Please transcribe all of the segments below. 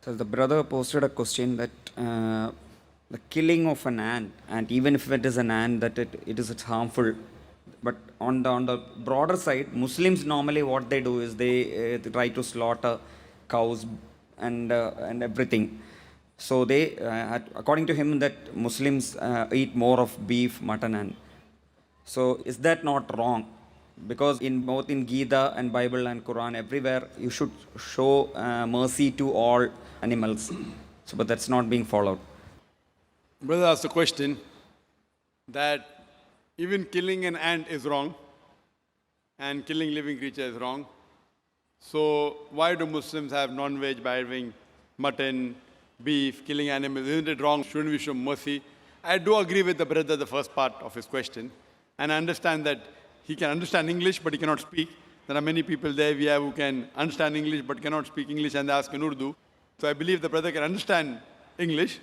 So the brother posted a question that the killing of an ant, and even if it is an ant, that it's harmful. But on the broader side, Muslims normally what they do is they try to slaughter cows and everything. So they, according to him, that Muslims eat more of beef, mutton, and so is that not wrong? Because in both in Gita and Bible and Quran, everywhere you should show mercy to all animals. So, but that's not being followed. Brother asked a question that even killing an ant is wrong and killing living creature is wrong. So why do Muslims have non-veg by having mutton, beef, killing animals? Isn't it wrong? Shouldn't we show mercy? I do agree with the brother, the first part of his question. And I understand that he can understand English, but he cannot speak. There are many people there we have who can understand English, but cannot speak English, and they ask in Urdu. So I believe the brother can understand English,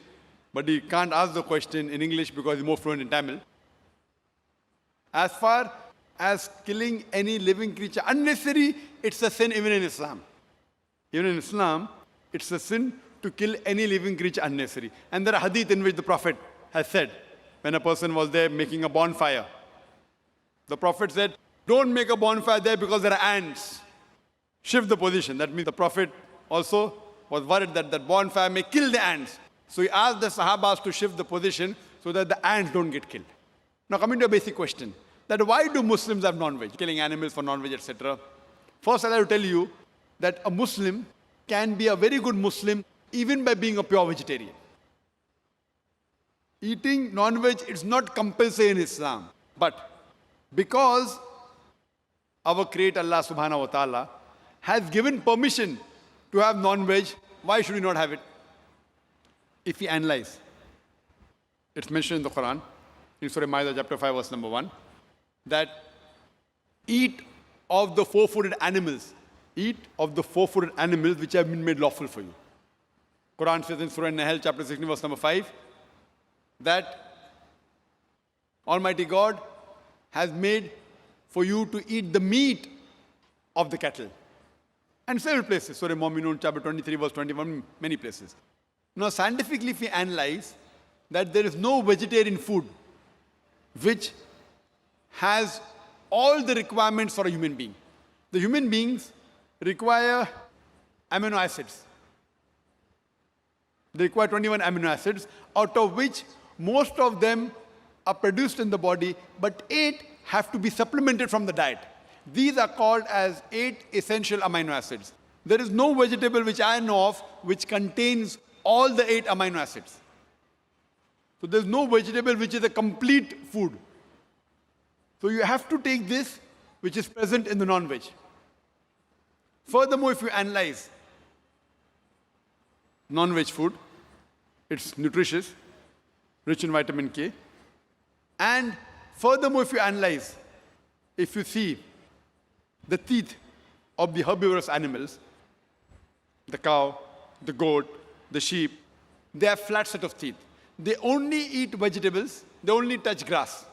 but he can't ask the question in English because he's more fluent in Tamil. As far as killing any living creature unnecessary, it's a sin even in Islam. Even in Islam, it's a sin to kill any living creature unnecessary. And there are hadith in which the Prophet has said, when a person was there making a bonfire, the Prophet said, don't make a bonfire there because there are ants. Shift the position. That means the Prophet also was worried that that bonfire may kill the ants. So he asked the Sahabas to shift the position so that the ants don't get killed. Now coming to a basic question, that why do Muslims have non-veg, killing animals for non-veg, etc. First, I'll tell you that a Muslim can be a very good Muslim even by being a pure vegetarian. Eating non-veg is not compulsory in Islam, but because our Creator Allah subhanahu wa ta'ala has given permission to have non-veg, why should we not have it? If we analyze, it's mentioned in the Quran, in Surah Ma'idah chapter 5 verse number 1, that eat of the four-footed animals, eat of the four-footed animals which have been made lawful for you. Quran says in Surah Nahl chapter 16 verse number 5, that Almighty God has made for you to eat the meat of the cattle. And several places, Surah Mu'minun chapter 23 verse 21, many places. Now scientifically if we analyze that there is no vegetarian food which has all the requirements for a human being. The human beings require amino acids. They require 21 amino acids, out of which most of them are produced in the body, but 8 have to be supplemented from the diet. These are called as 8 essential amino acids. There is no vegetable which I know of which contains all the 8 amino acids. So there's no vegetable which is a complete food. So you have to take this which is present in the non-veg. Furthermore, if you analyze non-veg food, it's nutritious, rich in vitamin K. And furthermore, if you analyze, if you see the teeth of the herbivorous animals, the cow, the goat, the sheep, they have flat set of teeth. They only eat vegetables, they only touch grass.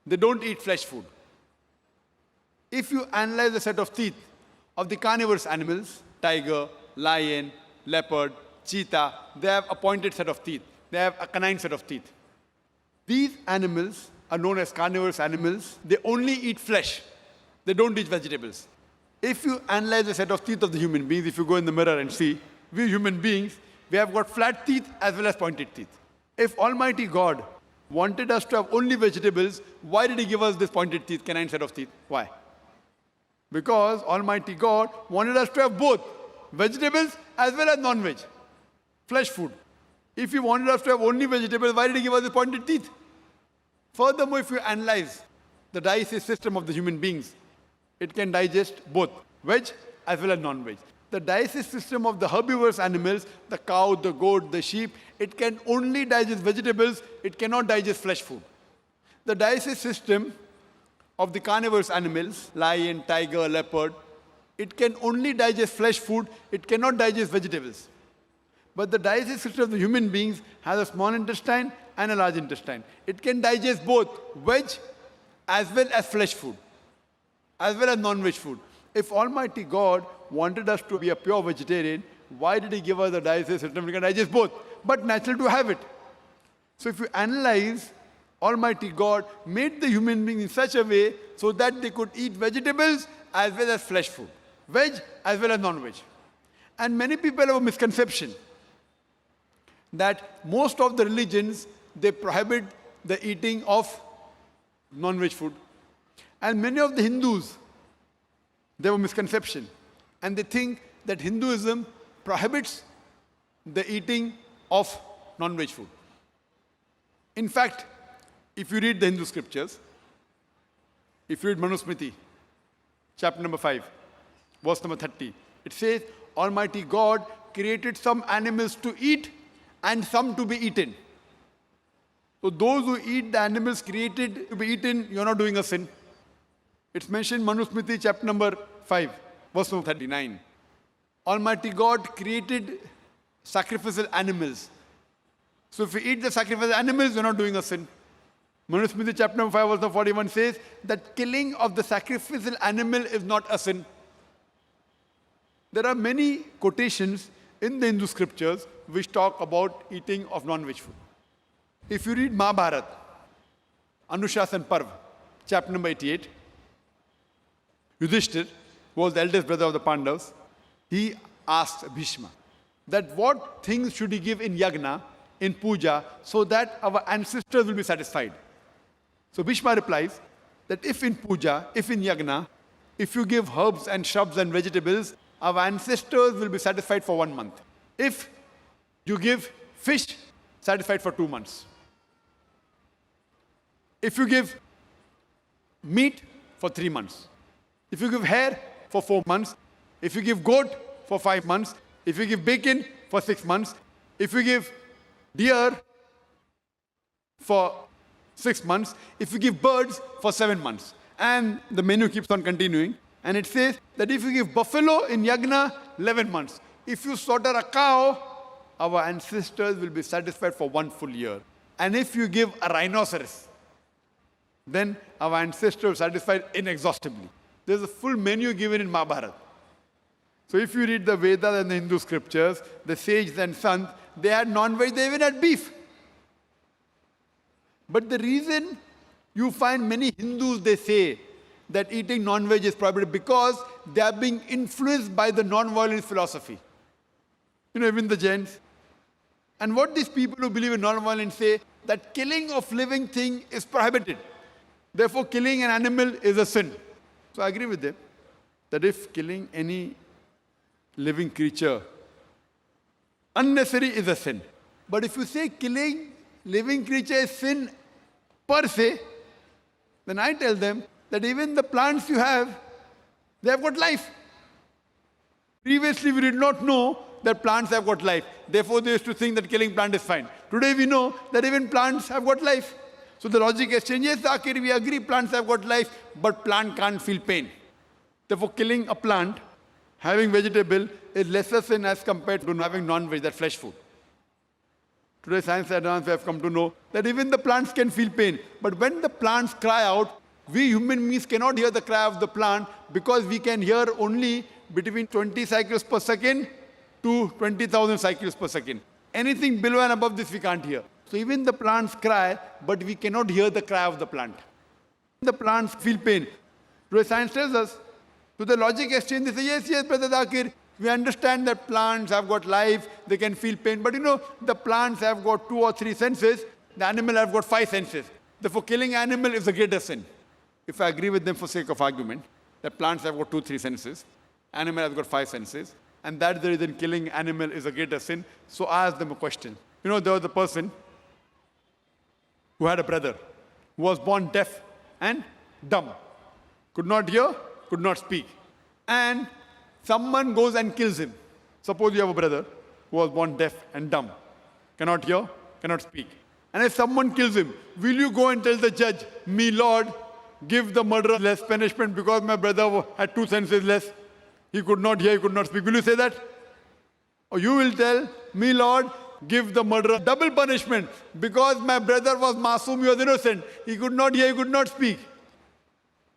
They don't eat flesh food. If you analyze the set of teeth of the carnivorous animals, tiger, lion, leopard, cheetah, they have a pointed set of teeth. They have a canine set of teeth. These animals are known as carnivorous animals. They only eat flesh. They don't eat vegetables. If you analyze the set of teeth of the human beings, if you go in the mirror and see, we human beings, we have got flat teeth as well as pointed teeth. If Almighty God wanted us to have only vegetables, why did He give us this pointed teeth, canine set of teeth? Why? Because Almighty God wanted us to have both vegetables as well as non-veg, flesh food. If He wanted us to have only vegetables, why did He give us the pointed teeth? Furthermore, if you analyze the digestive system of the human beings, it can digest both veg as well as non-veg. The digestive system of the herbivorous animals, the cow, the goat, the sheep, it can only digest vegetables, it cannot digest flesh food. The digestive system of the carnivorous animals, lion, tiger, leopard, it can only digest flesh food, it cannot digest vegetables. But the digestive system of the human beings has a small intestine and a large intestine. It can digest both veg as well as flesh food, as well as non-veg food. If Almighty God wanted us to be a pure vegetarian, Why did he give us the digestive system? We can digest both, but natural to have it. So if you analyze, Almighty God made the human being in such a way so that they could eat vegetables as well as flesh food, veg as well as non-veg. And many people have a misconception that most of the religions, they prohibit the eating of non-veg food. And many of the Hindus, they have a misconception. And they think that Hinduism prohibits the eating of non-veg food. In fact, if you read the Hindu scriptures, if you read Manusmriti, chapter number 5, verse number 30, it says, Almighty God created some animals to eat and some to be eaten. So those who eat the animals created to be eaten, you're not doing a sin. It's mentioned Manusmriti, chapter number 5, verse number 39. Almighty God created sacrificial animals. So if you eat the sacrificial animals, you're not doing a sin. Manusmriti, chapter number 5, verse number 41 says that killing of the sacrificial animal is not a sin. There are many quotations in the Hindu scriptures which talk about eating of non-veg food. If you read Mahabharata, Anushasan Parv, chapter number 88, Yudhishthir, who was the eldest brother of the Pandavas, he asked Bhishma that what things should he give in yagna, in puja, so that our ancestors will be satisfied. So Bhishma replies that if in puja, if in yagna, if you give herbs and shrubs and vegetables, our ancestors will be satisfied for 1 month. If you give fish, satisfied for 2 months. If you give meat, for 3 months. If you give hair, for 4 months. If you give goat, for 5 months. If you give bacon, for 6 months. If you give deer, for 6 months. If you give birds, for 7 months. And the menu keeps on continuing. And it says that if you give buffalo in yagna, 11 months. If you slaughter a cow, our ancestors will be satisfied for 1 full year. And if you give a rhinoceros, then our ancestors are satisfied inexhaustibly. There's a full menu given in Mahabharata. So if you read the Vedas and the Hindu scriptures, the sages and sons, they had non-veg, they even had beef. But the reason you find many Hindus, they say that eating non-veg is prohibited because they are being influenced by the non-violence philosophy. You know, even the Jains. And what these people who believe in non-violence say, that killing of living thing is prohibited. Therefore, killing an animal is a sin. So I agree with them that if killing any living creature unnecessary is a sin. But if you say killing living creature is sin per se, then I tell them that even the plants you have, they have got life. Previously, we did not know that plants have got life. Therefore, they used to think that killing plant is fine. Today, we know that even plants have got life. So the logic has changed. Yes, Zakir, we agree plants have got life, but plant can't feel pain. Therefore, killing a plant, having vegetable, is lesser sin as compared to having non-veg, that flesh food. Today, science advance, we have come to know that even the plants can feel pain. But when the plants cry out, we human beings cannot hear the cry of the plant because we can hear only between 20 cycles per second to 20,000 cycles per second. Anything below and above this we can't hear. So even the plants cry, but we cannot hear the cry of the plant. The plants feel pain. Today science tells us, so the logic has changed. They say, yes, Brother Zakir, we understand that plants have got life, they can feel pain. But you know, the plants have got 2 or 3 senses, the animal have got 5 senses. Therefore, killing animal is a greater sin. If I agree with them for sake of argument, that plants have got 2, 3 senses, animal has got 5 senses, and that's the reason killing animal is a greater sin. So I asked them a question. You know, there was a person who had a brother who was born deaf and dumb. Could not hear, could not speak. And someone goes and kills him. Suppose you have a brother who was born deaf and dumb, cannot hear, cannot speak. And if someone kills him, will you go and tell the judge, me Lord, give the murderer less punishment because my brother had 2 senses less? He could not hear, he could not speak. Will you say that? Or you will tell, me Lord, give the murderer double punishment because my brother was masoom, he was innocent. He could not hear, he could not speak.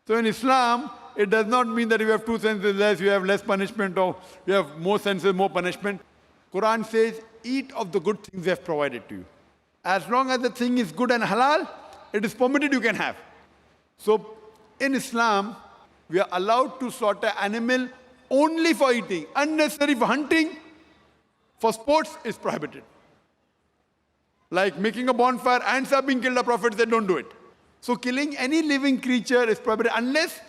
So in Islam, it does not mean that if you have 2 senses less, you have less punishment, or you have more senses, more punishment. Quran says, eat of the good things they have provided to you. As long as the thing is good and halal, it is permitted, you can have. So in Islam, we are allowed to slaughter animal only for eating. Unnecessary for hunting, for sports is prohibited. Like making a bonfire, ants are being killed, the Prophet said don't do it. So killing any living creature is prohibited unless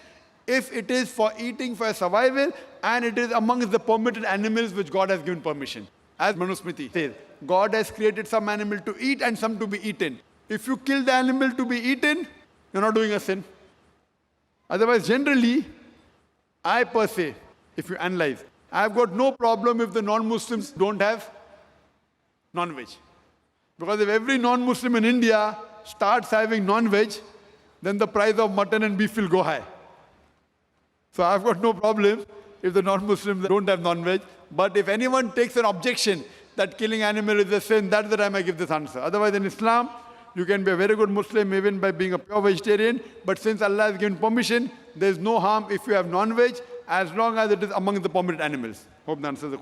if it is for eating, for survival, and it is amongst the permitted animals which God has given permission. As Manusmriti says, God has created some animal to eat and some to be eaten. If you kill the animal to be eaten, you're not doing a sin. Otherwise, generally, I per se, if you analyze, I've got no problem if the non-Muslims don't have non-veg. Because if every non-Muslim in India starts having non-veg, then the price of mutton and beef will go high. So I've got no problem if the non-Muslims don't have non-veg. But if anyone takes an objection that killing animal is a sin, that's the time I give this answer. Otherwise, in Islam, you can be a very good Muslim even by being a pure vegetarian. But since Allah has given permission, there is no harm if you have non-veg as long as it is among the permitted animals. Hope that answers the question.